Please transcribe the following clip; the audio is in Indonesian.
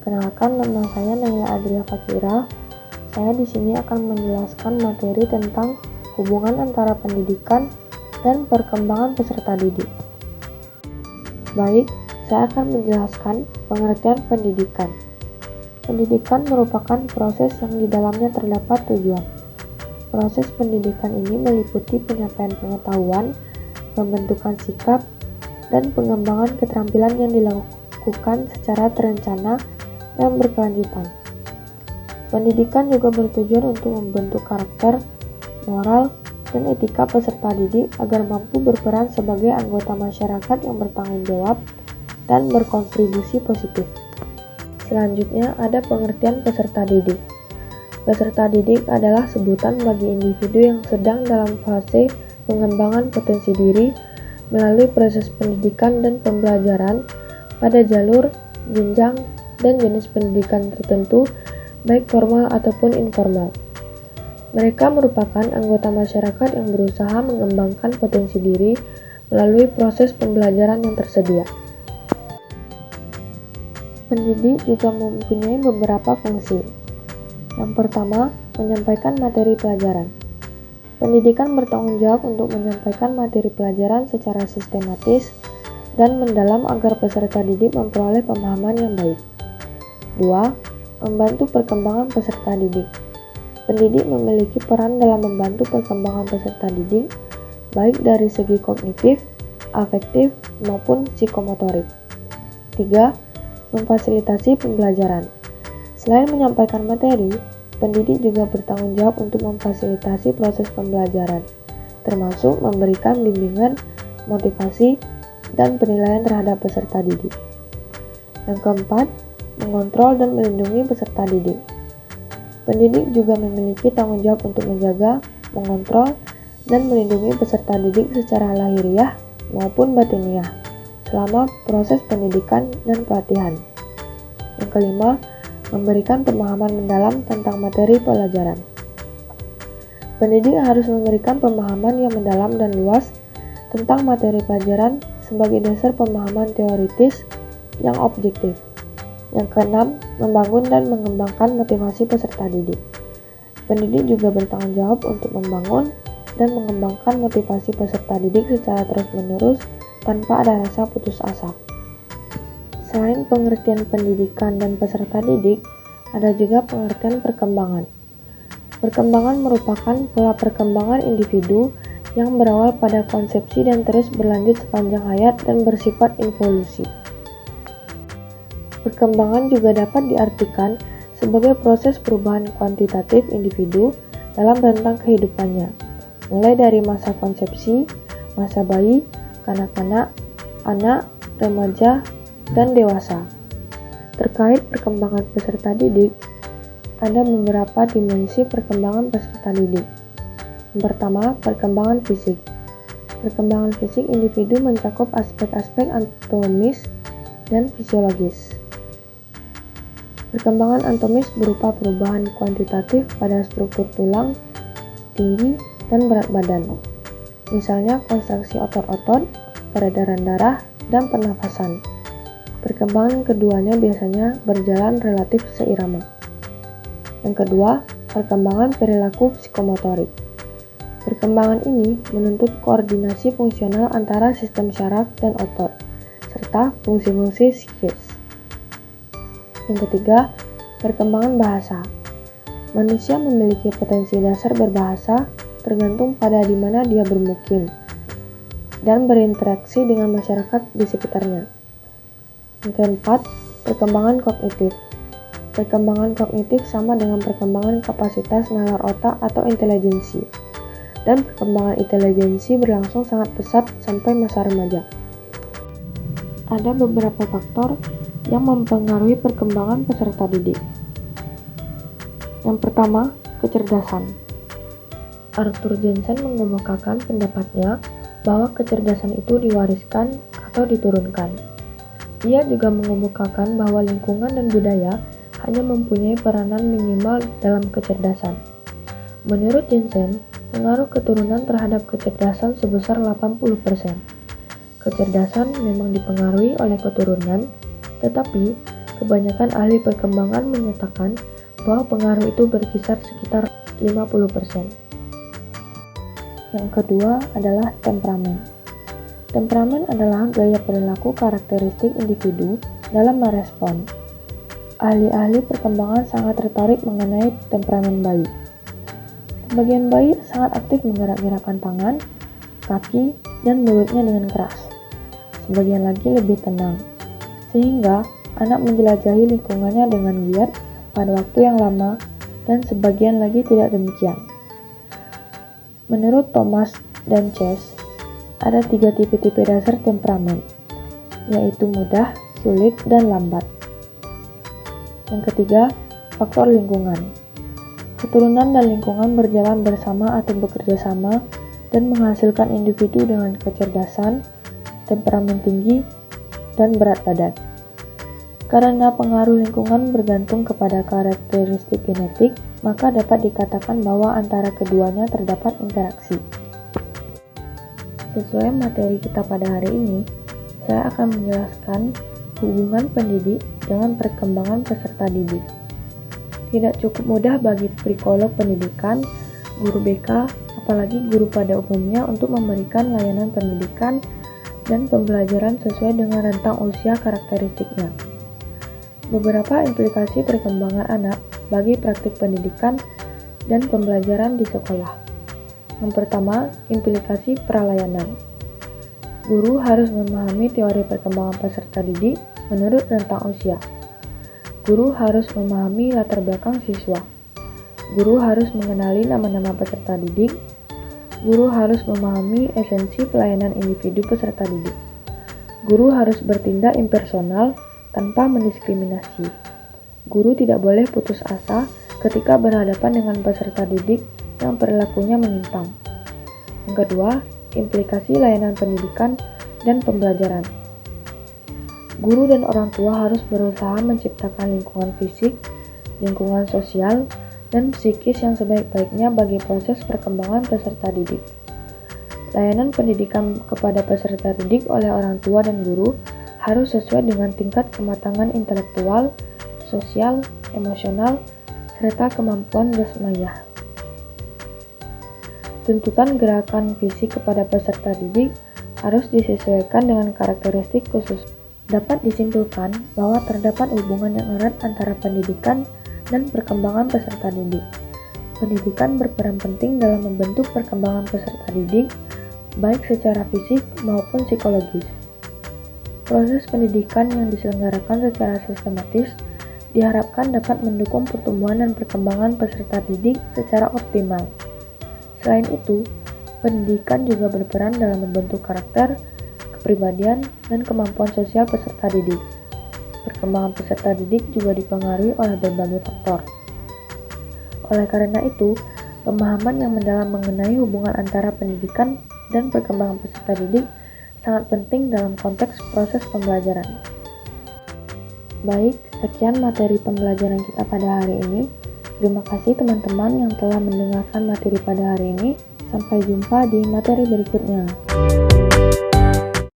Perkenalkan, nama saya Naila Adria Fakira. Saya di sini akan menjelaskan materi tentang hubungan antara pendidikan dan perkembangan peserta didik. Baik, saya akan menjelaskan pengertian pendidikan. Pendidikan merupakan proses yang di dalamnya terdapat tujuan. Proses pendidikan ini meliputi penyampaian pengetahuan, pembentukan sikap, dan pengembangan keterampilan yang dilakukan secara terencana dan berkelanjutan. Pendidikan juga bertujuan untuk membentuk karakter, moral, dan etika peserta didik agar mampu berperan sebagai anggota masyarakat yang bertanggung jawab dan berkontribusi positif. Selanjutnya ada pengertian peserta didik. Peserta didik adalah sebutan bagi individu yang sedang dalam fase pengembangan potensi diri melalui proses pendidikan dan pembelajaran pada jalur, jenjang, dan jenis pendidikan tertentu, baik formal ataupun informal. Mereka merupakan anggota masyarakat yang berusaha mengembangkan potensi diri melalui proses pembelajaran yang tersedia. Pendidik juga mempunyai beberapa fungsi. Yang pertama, menyampaikan materi pelajaran. Pendidikan bertanggung jawab untuk menyampaikan materi pelajaran secara sistematis dan mendalam agar peserta didik memperoleh pemahaman yang baik. 2. Membantu perkembangan peserta didik. Pendidik memiliki peran dalam membantu perkembangan peserta didik, baik dari segi kognitif, afektif, maupun psikomotorik. 3. Memfasilitasi pembelajaran. Selain menyampaikan materi, pendidik juga bertanggung jawab untuk memfasilitasi proses pembelajaran, termasuk memberikan bimbingan, motivasi, dan penilaian terhadap peserta didik. Yang keempat, mengontrol dan melindungi peserta didik. Pendidik juga memiliki tanggung jawab untuk menjaga, mengontrol, dan melindungi peserta didik secara lahiriah maupun batiniah selama proses pendidikan dan pelatihan. Yang kelima, memberikan pemahaman mendalam tentang materi pelajaran. Pendidik harus memberikan pemahaman yang mendalam dan luas tentang materi pelajaran sebagai dasar pemahaman teoritis yang objektif. Yang keenam, membangun dan mengembangkan motivasi peserta didik. Pendidik juga bertanggung jawab untuk membangun dan mengembangkan motivasi peserta didik secara terus-menerus tanpa ada rasa putus asa. Selain pengertian pendidikan dan peserta didik, ada juga pengertian perkembangan. Perkembangan merupakan pola perkembangan individu yang berawal pada konsepsi dan terus berlanjut sepanjang hayat dan bersifat evolusi. Perkembangan juga dapat diartikan sebagai proses perubahan kuantitatif individu dalam rentang kehidupannya, mulai dari masa konsepsi, masa bayi, kanak-kanak, anak, remaja, dan dewasa. Terkait perkembangan peserta didik, ada beberapa dimensi perkembangan peserta didik. Yang pertama, perkembangan fisik. Perkembangan fisik individu mencakup aspek-aspek anatomis dan fisiologis. Perkembangan anatomis berupa perubahan kuantitatif pada struktur tulang, tinggi, dan berat badan. Misalnya konstruksi otot-otot, peredaran darah, dan pernafasan. Perkembangan keduanya biasanya berjalan relatif seirama. Yang kedua, perkembangan perilaku psikomotorik. Perkembangan ini menuntut koordinasi fungsional antara sistem syaraf dan otot, serta fungsi-fungsi psikis. Yang ketiga, perkembangan bahasa. Manusia memiliki potensi dasar berbahasa tergantung pada di mana dia bermukim dan berinteraksi dengan masyarakat di sekitarnya. Yang keempat, perkembangan kognitif. Perkembangan kognitif sama dengan perkembangan kapasitas nalar otak atau intelijensi. Dan perkembangan intelijensi berlangsung sangat pesat sampai masa remaja. Ada beberapa faktor yang mempengaruhi perkembangan peserta didik. Yang pertama, kecerdasan. Arthur Jensen mengemukakan pendapatnya bahwa kecerdasan itu diwariskan atau diturunkan. Ia juga mengemukakan bahwa lingkungan dan budaya hanya mempunyai peranan minimal dalam kecerdasan. Menurut Jensen, pengaruh keturunan terhadap kecerdasan sebesar 80%. Kecerdasan memang dipengaruhi oleh keturunan, tetapi kebanyakan ahli perkembangan menyatakan bahwa pengaruh itu berkisar sekitar 50%. Yang kedua adalah temperamen. Temperamen adalah gaya perilaku karakteristik individu dalam merespon. Ahli-ahli perkembangan sangat tertarik mengenai temperamen bayi. Sebagian bayi sangat aktif menggerak-gerakkan tangan, kaki, dan mulutnya dengan keras. Sebagian lagi lebih tenang, sehingga anak menjelajahi lingkungannya dengan giat pada waktu yang lama, dan sebagian lagi tidak demikian. Menurut Thomas dan Chase, ada 3 tipe-tipe dasar temperamen, yaitu mudah, sulit, dan lambat. Yang ketiga, faktor lingkungan. Keturunan dan lingkungan berjalan bersama atau bekerja sama dan menghasilkan individu dengan kecerdasan, temperamen tinggi, dan berat badan. Karena pengaruh lingkungan bergantung kepada karakteristik genetik, maka dapat dikatakan bahwa antara keduanya terdapat interaksi. Sesuai materi kita pada hari ini, saya akan menjelaskan hubungan pendidik dengan perkembangan peserta didik. Tidak cukup mudah bagi psikolog pendidikan, guru BK, apalagi guru pada umumnya untuk memberikan layanan pendidikan dan pembelajaran sesuai dengan rentang usia karakteristiknya. Beberapa implikasi perkembangan anak bagi praktik pendidikan dan pembelajaran di sekolah. Yang pertama, implikasi pralayanan. Guru harus memahami teori perkembangan peserta didik menurut rentang usia. Guru harus memahami latar belakang siswa. Guru harus mengenali nama-nama peserta didik. Guru harus memahami esensi pelayanan individu peserta didik. Guru harus bertindak impersonal tanpa mendiskriminasi. Guru tidak boleh putus asa ketika berhadapan dengan peserta didik yang perilakunya menyimpang. Yang kedua, implikasi layanan pendidikan dan pembelajaran. Guru dan orang tua harus berusaha menciptakan lingkungan fisik, lingkungan sosial, dan psikis yang sebaik-baiknya bagi proses perkembangan peserta didik. Layanan pendidikan kepada peserta didik oleh orang tua dan guru harus sesuai dengan tingkat kematangan intelektual, sosial, emosional, serta kemampuan jasmaniah. Tuntutan gerakan fisik kepada peserta didik harus disesuaikan dengan karakteristik khusus. Dapat disimpulkan bahwa terdapat hubungan yang erat antara pendidikan dan perkembangan peserta didik. Pendidikan berperan penting dalam membentuk perkembangan peserta didik, baik secara fisik maupun psikologis. Proses pendidikan yang diselenggarakan secara sistematis diharapkan dapat mendukung pertumbuhan dan perkembangan peserta didik secara optimal. Selain itu, pendidikan juga berperan dalam membentuk karakter, kepribadian, dan kemampuan sosial peserta didik. Perkembangan peserta didik juga dipengaruhi oleh berbagai faktor. Oleh karena itu, pemahaman yang mendalam mengenai hubungan antara pendidikan dan perkembangan peserta didik sangat penting dalam konteks proses pembelajaran. Baik, sekian materi pembelajaran kita pada hari ini. Terima kasih teman-teman yang telah mendengarkan materi pada hari ini. Sampai jumpa di materi berikutnya.